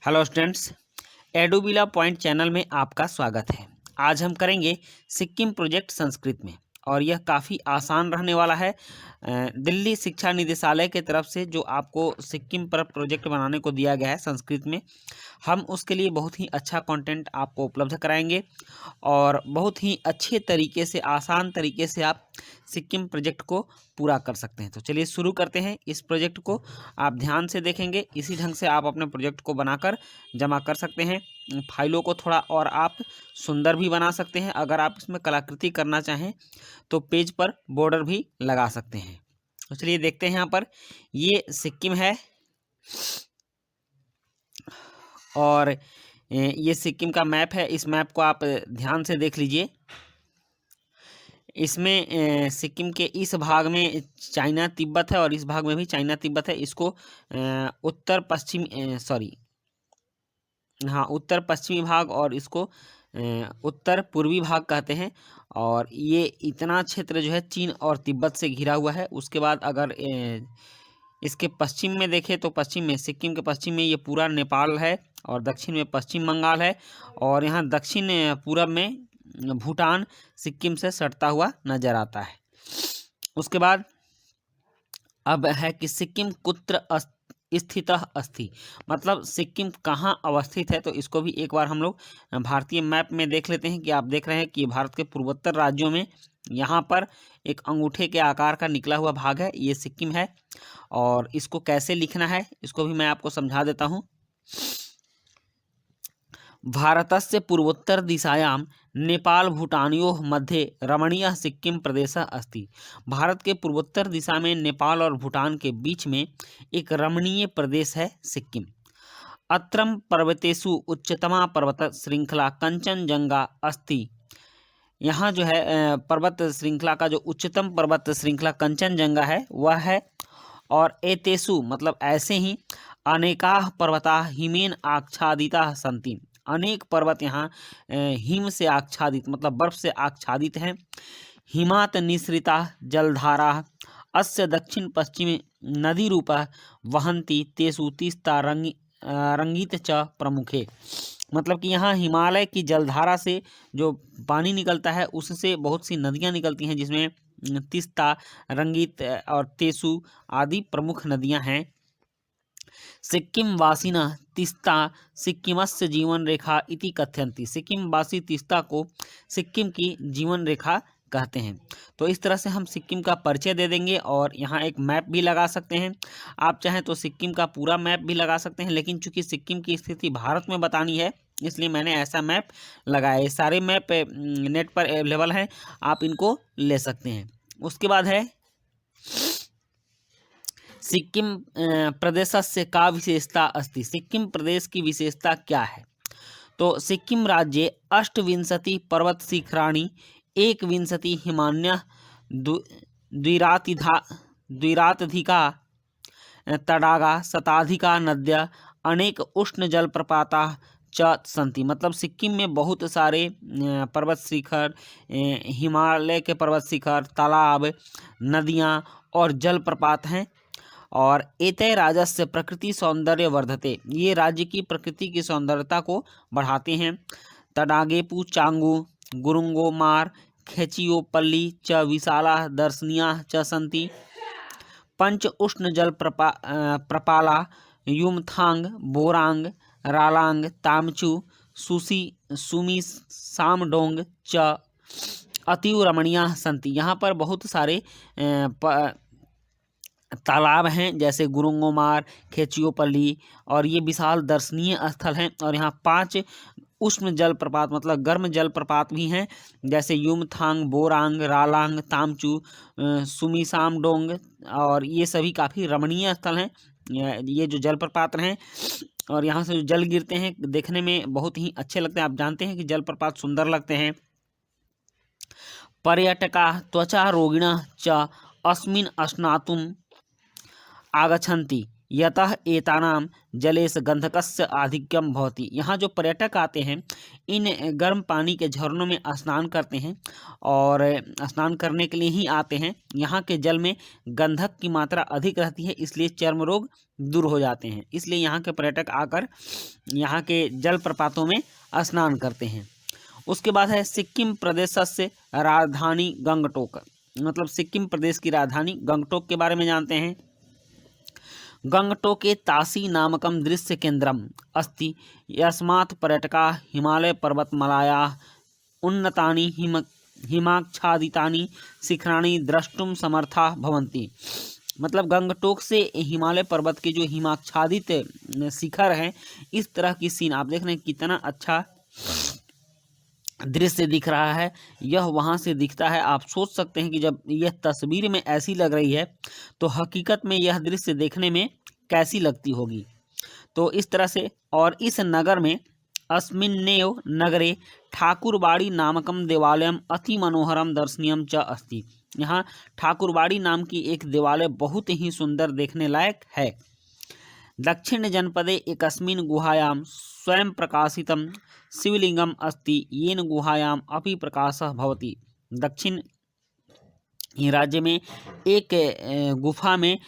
Hello students, एडुबिला point channel में आपका स्वागत है। आज हम करेंगे सिक्किम प्रोजेक्ट संस्कृत में और यह काफ़ी आसान रहने वाला है। दिल्ली शिक्षा निदेशालय की तरफ से जो आपको सिक्किम पर प्रोजेक्ट बनाने को दिया गया है संस्कृत में, हम उसके लिए बहुत ही अच्छा कंटेंट आपको उपलब्ध कराएंगे और बहुत ही अच्छे तरीके से, आसान तरीके से आप सिक्किम प्रोजेक्ट को पूरा कर सकते हैं। तो चलिए शुरू करते हैं। इस प्रोजेक्ट को आप ध्यान से देखेंगे, इसी ढंग से आप अपने प्रोजेक्ट को बनाकर जमा कर सकते हैं। फाइलों को थोड़ा और आप सुंदर भी बना सकते हैं। अगर आप इसमें कलाकृति करना चाहें तो पेज पर बॉर्डर भी लगा सकते हैं। तो चलिए देखते हैं। यहाँ पर ये सिक्किम है और ये सिक्किम का मैप है। इस मैप को आप ध्यान से देख लीजिए। इसमें सिक्किम के इस भाग में चाइना तिब्बत है और इस भाग में भी चाइना तिब्बत है। इसको उत्तर पश्चिमी भाग और इसको उत्तर पूर्वी भाग कहते हैं। और ये इतना क्षेत्र जो है चीन और तिब्बत से घिरा हुआ है। उसके बाद अगर इसके पश्चिम में देखें तो पश्चिम में, सिक्किम के पश्चिम में ये पूरा नेपाल है और दक्षिण में पश्चिम बंगाल है और यहाँ दक्षिण पूरब में भूटान सिक्किम से सटता हुआ नजर आता है। उसके बाद अब है कि सिक्किम कुत्र स्थितः अस्ति, मतलब सिक्किम कहाँ अवस्थित है। तो इसको भी एक बार हम लोग भारतीय मैप में देख लेते हैं कि आप देख रहे हैं कि भारत के पूर्वोत्तर राज्यों में यहाँ पर एक अंगूठे के आकार का निकला हुआ भाग है, ये सिक्किम है। और इसको कैसे लिखना है इसको भी मैं आपको समझा देता हूँ। भारतस्य पूर्वोत्तर दिशायां नेपाल भूटानयोः मध्ये रमणीयः सिक्किम प्रदेशः अस्ति। भारत के पूर्वोत्तर दिशा में नेपाल और भूटान के बीच में एक रमणीय प्रदेश है सिक्किम। अत्रम पर्वतेषु उच्चतमा पर्वत श्रृंखला कंचनजंगा अस्ति। यहाँ जो है पर्वत श्रृंखला का जो उच्चतम पर्वत श्रृंखला कंचनजंगा है वह है। और एतेषु मतलब ऐसे ही अनेकाः पर्वताः हिमेन आच्छादिताः सन्ति। अनेक पर्वत यहाँ हिम से आच्छादित मतलब बर्फ से आच्छादित हैं। हिमात निःसृता जलधारा अस्य दक्षिण पश्चिमे नदी रूपा वहन्ति तेषु तीस्ता रंगीत च प्रमुखे। मतलब कि यहाँ हिमालय की जलधारा से जो पानी निकलता है उससे बहुत सी नदियाँ निकलती हैं, जिसमें तीस्ता, रंगीत और तेसु आदि प्रमुख नदियाँ हैं। सिक्किम वासिना तीस्ता सिक्किमस्य जीवन रेखा इति कथयन्ति। सिक्किम वासी तीस्ता को सिक्किम की जीवन रेखा कहते हैं। तो इस तरह से हम सिक्किम का परिचय दे देंगे और यहाँ एक मैप भी लगा सकते हैं। आप चाहें तो सिक्किम का पूरा मैप भी लगा सकते हैं, लेकिन चूंकि सिक्किम की स्थिति भारत में बतानी है इसलिए मैंने ऐसा मैप लगाया। ये सारे मैप नेट पर अवेलेबल हैं, आप इनको ले सकते हैं। उसके बाद है सिक्किम प्रदेशस्य का विशेषता अस्ति। सिक्किम प्रदेश की विशेषता क्या है? तो सिक्किम राज्ये 28 पर्वत शिखराणि 21 हिमान्यः द्विरातधिका तडागा शताधिका नद्यः अनेक उष्ण जलप्रपाताः च सन्ति। मतलब सिक्किम में बहुत सारे पर्वत शिखर, हिमालय के पर्वत शिखर, तालाब, नदियाँ और जलप्रपात हैं। और एतय राज्यस्य प्रकृति सौंदर्य वर्धते, ये राज्य की प्रकृति की सौंदर्यता को बढ़ाते हैं। तडागेपु चांगू गुरुंगो मार खेचियोपल्ली च विशाला दर्शनीया च सन्ति। पंच उष्ण जल प्रपाला युमथांग बोरांग रालांग तामचू सुमी सामडोंग च अतीव रमणीया सन्ति। यहाँ पर बहुत सारे तालाब हैं जैसे गुरुंगोमार, खेचियोपल्ली और ये विशाल दर्शनीय स्थल हैं। और यहाँ 5 उष्ण जलप्रपात मतलब गर्म जलप्रपात भी हैं जैसे युमथांग, बोरांग, रालांग, तामचू, सुमीसामडोंग और ये सभी काफ़ी रमणीय स्थल हैं। ये जो जलप्रपात हैं और यहाँ से जो जल गिरते हैं देखने में बहुत ही अच्छे लगते हैं। आप जानते हैं कि जलप्रपात सुंदर लगते हैं। पर्यटका त्वचा रोगिणः च अस्मिन् स्नातुम् आगच्छन्ति। यतः एतानां जलेश गंधकस्य आधिक्यम भवति। यहाँ जो पर्यटक आते हैं इन गर्म पानी के झरनों में स्नान करते हैं और स्नान करने के लिए ही आते हैं। यहाँ के जल में गंधक की मात्रा अधिक रहती है, इसलिए चर्म रोग दूर हो जाते हैं। इसलिए यहाँ के पर्यटक आकर यहाँ के जलप्रपातों में स्नान करते हैं। उसके बाद है सिक्किम प्रदेश से राजधानी गंगटोक, मतलब सिक्किम प्रदेश की राजधानी गंगटोक के बारे में जानते हैं। गंगटोके तासी नामकं दृश्य केंद्रम अस्ति यस्मात् पर्यटकाः हिमालय पर्वतमालायाः उन्नतानि हिमाच्छादितानि शिखराणि द्रष्टुम समर्थाः भवन्ति। मतलब गंगटोक से हिमालय पर्वत के जो हिमाच्छादित शिखर हैं, इस तरह की सीन आप देख रहे हैं, कितना अच्छा दृश्य दिख रहा है, यह वहाँ से दिखता है। आप सोच सकते हैं कि जब यह तस्वीर में ऐसी लग रही है तो हकीकत में यह दृश्य देखने में कैसी लगती होगी। तो इस तरह से, और इस नगर में अस्मिन्नेव नगरे ठाकुरबाड़ी नामकम देवालयम अति मनोहरम दर्शनीयम च अस्ति। यहाँ ठाकुरबाड़ी नाम की एक देवालय बहुत ही सुंदर देखने लायक है। दक्षिण जनपदे एकस्मिन् गुहायां स्वयं प्रकाशितं शिवलिंगम अस्ति येन गुहायाम अपि प्रकाशः भवति। दक्षिण राज्य में एक गुफा में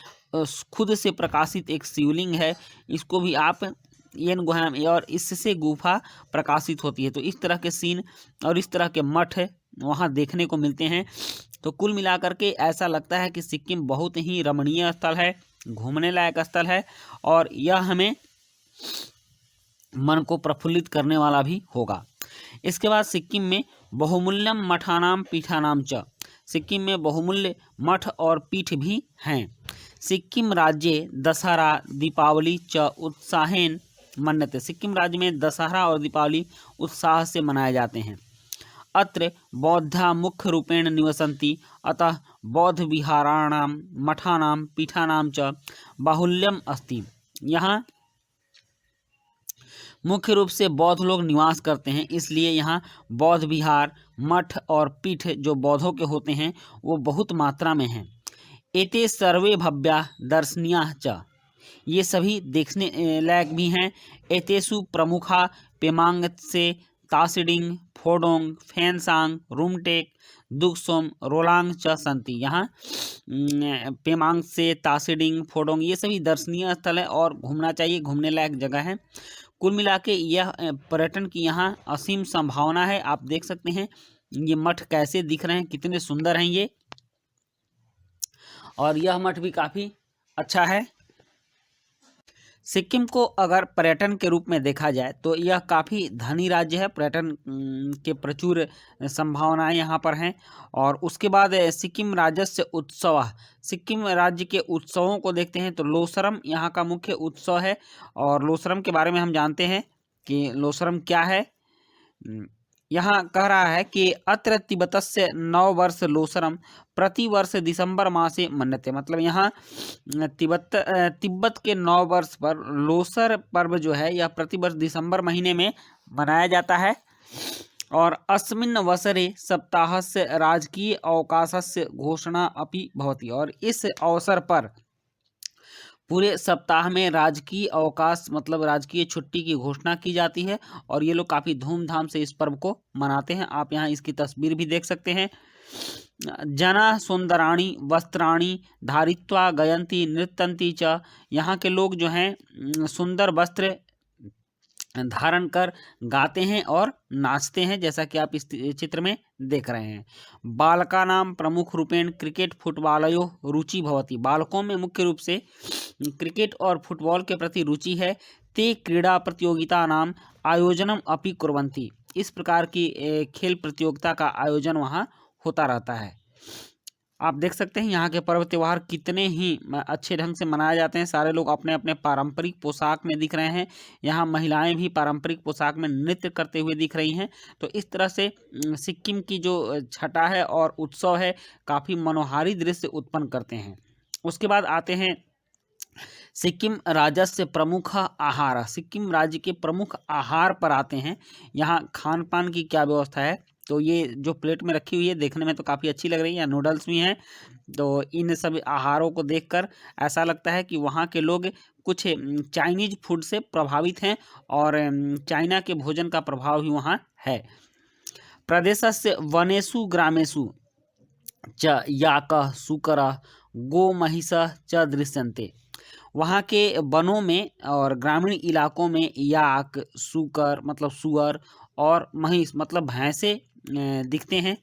खुद से प्रकाशित एक शिवलिंग है, इसको भी आप येन गुहायाम, और इससे गुफा प्रकाशित होती है। तो इस तरह के सीन और इस तरह के मठ वहाँ देखने को मिलते हैं। तो कुल मिलाकर के ऐसा लगता है कि सिक्किम बहुत ही रमणीय स्थल है, घूमने लायक स्थल है, और यह हमें मन को प्रफुल्लित करने वाला भी होगा। इसके बाद सिक्किम में बहुमूल्यम मठानाम पीठानाम च, सिक्किम में बहुमूल्य मठ और पीठ भी हैं। सिक्किम राज्ये दशहरा दीपावली च उत्साहेन मन्यते। सिक्किम राज्य में दशहरा और दीपावली उत्साह से मनाए जाते हैं। अत्र बौद्धा मुख्य रूपेण निवसन्ति, अतः बौद्ध विहाराणां मठानां पीठानां च बाहुल्यम अस्ति। यहाँ मुख्य रूप से बौद्ध लोग निवास करते हैं, इसलिए यहाँ बौद्ध विहार, मठ और पीठ जो बौद्धों के होते हैं वो बहुत मात्रा में हैं। एते सर्वे भव्या दर्शनीयाः च, ये सभी देखने लायक भी हैं। एतेषु प्रमुखा पेमांगत्से, तासिडिंग, फोडोंग, फेनसांग, रूमटेक, दुक्सोम, रोलांग च सन्ति। यहाँ पेमांग से, तासिडिंग, फोडोंग, ये सभी दर्शनीय स्थल है और घूमना चाहिए, घूमने लायक जगह है। कुल मिला के यह पर्यटन की यहाँ असीम संभावना है। आप देख सकते हैं ये मठ कैसे दिख रहे हैं, कितने सुंदर हैं ये, और यह मठ भी काफ़ी अच्छा है। सिक्किम को अगर पर्यटन के रूप में देखा जाए तो यह काफ़ी धनी राज्य है, पर्यटन के प्रचुर संभावनाएं यहाँ पर हैं। और उसके बाद सिक्किम राज्यस्य उत्सव, सिक्किम राज्य के उत्सवों को देखते हैं तो लोसरम यहाँ का मुख्य उत्सव है। और लोसरम के बारे में हम जानते हैं कि लोसरम क्या है। यहाँ कह रहा है कि अत्र तिब्बतस्य नववर्ष लोसरम प्रतिवर्ष दिसंबर मासे मन्यते। मतलब यहाँ तिब्बत के नववर्ष पर लोसर पर्व जो है यह प्रतिवर्ष दिसंबर महीने में मनाया जाता है। और अस्मिन् वसरे सप्ताहस्य राजकीय अवकाशस्य घोषणा अपि भवति। और इस अवसर पर पूरे सप्ताह में राजकीय अवकाश, मतलब राजकीय छुट्टी की घोषणा की जाती है, और ये लोग काफ़ी धूमधाम से इस पर्व को मनाते हैं। आप यहाँ इसकी तस्वीर भी देख सकते हैं। जना सुंदराणी वस्त्राणी धारित्वा गयंती नृत्यंती च, यहाँ के लोग जो हैं सुंदर वस्त्र धारण कर गाते हैं और नाचते हैं, जैसा कि आप इस चित्र में देख रहे हैं। बालका नाम प्रमुख रूपेण क्रिकेट फुटबॉलयो रुचि भवति। बालकों में मुख्य रूप से क्रिकेट और फुटबॉल के प्रति रुचि है। ते क्रीड़ा प्रतियोगिता नाम आयोजनम अपि कुर्वन्ति। इस प्रकार की खेल प्रतियोगिता का आयोजन वहाँ होता रहता है। आप देख सकते हैं यहाँ के पर्व त्यौहार कितने ही अच्छे ढंग से मनाए जाते हैं। सारे लोग अपने अपने पारंपरिक पोशाक में दिख रहे हैं। यहाँ महिलाएं भी पारंपरिक पोशाक में नृत्य करते हुए दिख रही हैं। तो इस तरह से सिक्किम की जो छटा है और उत्सव है काफ़ी मनोहारी दृश्य उत्पन्न करते हैं। उसके बाद आते हैं सिक्किम राज्य प्रमुख आहार। सिक्किम राज्य के प्रमुख आहार पर आते हैं। यहाँ खान पान की क्या व्यवस्था है, तो ये जो प्लेट में रखी हुई है देखने में तो काफ़ी अच्छी लग रही है, नूडल्स भी हैं। तो इन सब आहारों को देखकर ऐसा लगता है कि वहाँ के लोग कुछ चाइनीज फूड से प्रभावित हैं और चाइना के भोजन का प्रभाव भी वहाँ है। प्रदेशस्य वनेषु ग्रामेषु च याकः सूकरः गोमहिषः च दृश्यन्ते। वहाँ के वनों में और ग्रामीण इलाकों में याक, सूकर मतलब सुअर और महिष मतलब भैंसे दिखते हैं।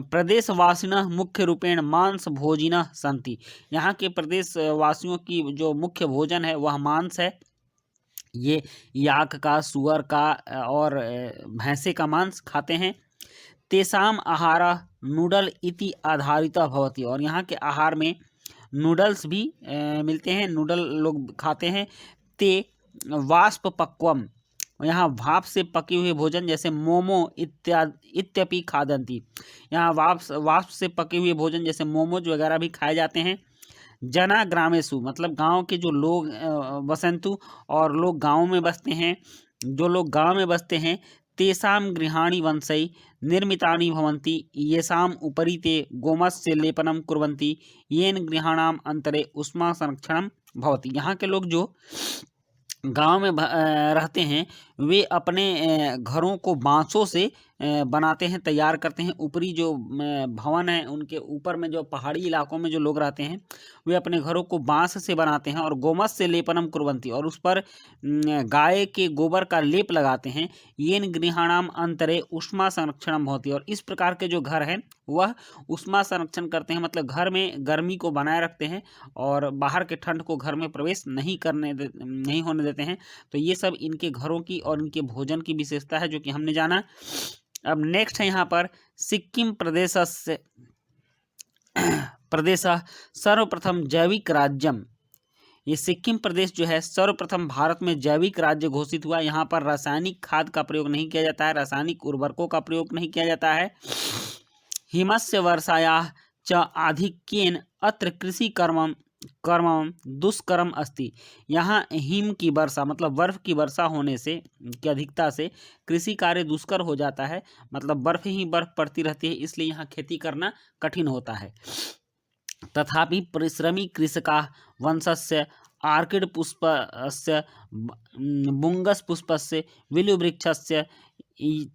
प्रदेशवासिनः मुख्य रूपेण मांस भोजिनः सन्ति। यहाँ के प्रदेशवासियों की जो मुख्य भोजन है वह मांस है। ये याक का, सुअर का और भैंसे का मांस खाते हैं। तेषाम आहारः नूडल इति आधारितः भवति। और यहाँ के आहार में नूडल्स भी मिलते हैं, नूडल लोग खाते हैं। ते वाष्प पक्वम, यहाँ भाप से पके हुए भोजन जैसे मोमो इत्यपि खादन्ति। यहाँ वाष्प से पके हुए भोजन जैसे मोमोज वगैरह भी खाए जाते हैं। जना ग्रामेषु मतलब गांव के जो लोग वसंतु और लोग गांव में बसते हैं, जो लोग गांव में बसते हैं तेषां गृहाणि वंशै निर्मितानि भवन्ति येषाम् उपरि ते गोमस्य लेपनं कुर्वन्ति येन गृहाणाम् अंतरे उष्मा संरक्षणं भवति। यहाँ के लोग जो गांव में रहते हैं वे अपने घरों को बांसों से बनाते हैं, तैयार करते हैं। ऊपरी जो भवन है उनके ऊपर में जो पहाड़ी इलाकों में जो लोग रहते हैं वे अपने घरों को बांस से बनाते हैं और गोमस्य लेपनम कुर्वन्ति और उस पर गाय के गोबर का लेप लगाते हैं। येन गृहाणाम अंतरे उष्मा संरक्षणम भवति। और इस प्रकार के जो घर हैं वह उष्मा संरक्षण करते हैं, मतलब घर में गर्मी को बनाए रखते हैं और बाहर के ठंड को घर में प्रवेश नहीं होने देते हैं। तो ये सब इनके घरों की और इनके भोजन की विशेषता है जो कि हमने जाना। अब नेक्स्ट है यहाँ पर सिक्किम प्रदेश सर्वप्रथम जैविक राज्यम। ये सिक्किम प्रदेश जो है सर्वप्रथम भारत में जैविक राज्य घोषित हुआ। यहाँ पर रासायनिक खाद का प्रयोग नहीं किया जाता है, रासायनिक उर्वरकों का प्रयोग नहीं किया जाता है। हिमस्य वर्षायाः च आधिक्येन अत्र कृषि कर्म दुष्करम अस्ति। यहाँ हिम की वर्षा मतलब बर्फ की वर्षा होने से की अधिकता से कृषि कार्य दुष्कर हो जाता है, मतलब बर्फ ही बर्फ पड़ती रहती है, इसलिए यहाँ खेती करना कठिन होता है। तथापि परिश्रमी कृषकाः वंशस्य आर्किड पुष्पस्य बुंगस पुष्पस्य विल्ववृक्षस्य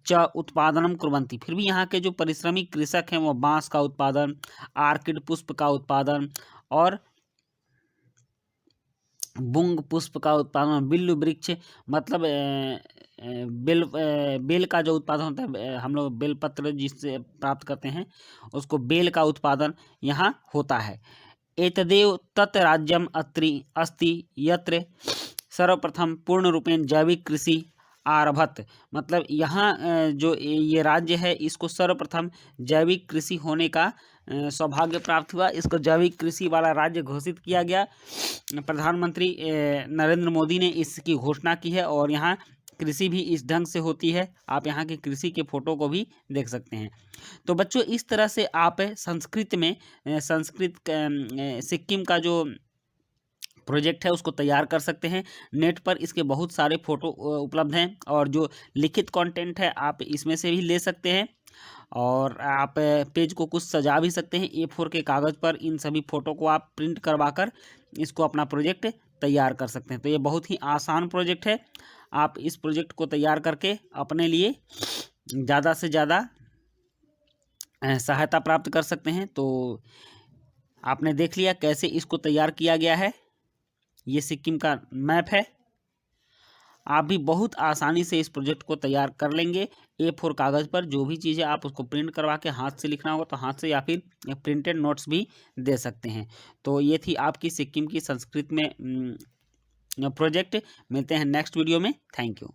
च उत्पादनम कुर्वन्ति। फिर भी यहाँ के जो परिश्रमी कृषक हैं वो बांस का उत्पादन, आर्किड पुष्प का उत्पादन और बुंग पुष्प का उत्पादन, बिल्व वृक्ष मतलब बेल का जो उत्पादन होता है, हम लोग बेलपत्र जिससे प्राप्त करते हैं उसको बेल का उत्पादन यहाँ होता है। एतदेव तत् राज्यम अस्ति यत्र सर्वप्रथम पूर्ण रूपेण जैविक कृषि आरभत। मतलब यहाँ जो ये राज्य है इसको सर्वप्रथम जैविक कृषि होने का सौभाग्य प्राप्त हुआ, इसको जैविक कृषि वाला राज्य घोषित किया गया। प्रधानमंत्री नरेंद्र मोदी ने इसकी घोषणा की है और यहाँ कृषि भी इस ढंग से होती है। आप यहाँ की कृषि के फोटो को भी देख सकते हैं। तो बच्चों इस तरह से आप संस्कृत में सिक्किम का जो प्रोजेक्ट है उसको तैयार कर सकते हैं। नेट पर इसके बहुत सारे फोटो उपलब्ध हैं और जो लिखित कंटेंट है आप इसमें से भी ले सकते हैं और आप पेज को कुछ सजा भी सकते हैं। A4 के कागज़ पर इन सभी फ़ोटो को आप प्रिंट करवाकर इसको अपना प्रोजेक्ट तैयार कर सकते हैं। तो ये बहुत ही आसान प्रोजेक्ट है। आप इस प्रोजेक्ट को तैयार करके अपने लिए ज़्यादा से ज़्यादा सहायता प्राप्त कर सकते हैं। तो आपने देख लिया कैसे इसको तैयार किया गया है। ये सिक्किम का मैप है। आप भी बहुत आसानी से इस प्रोजेक्ट को तैयार कर लेंगे। A4 कागज़ पर जो भी चीज़ें आप उसको प्रिंट करवा के हाथ से लिखना होगा तो हाथ से, या फिर प्रिंटेड नोट्स भी दे सकते हैं। तो ये थी आपकी सिक्किम की संस्कृत में प्रोजेक्ट। मिलते हैं नेक्स्ट वीडियो में। Thank you.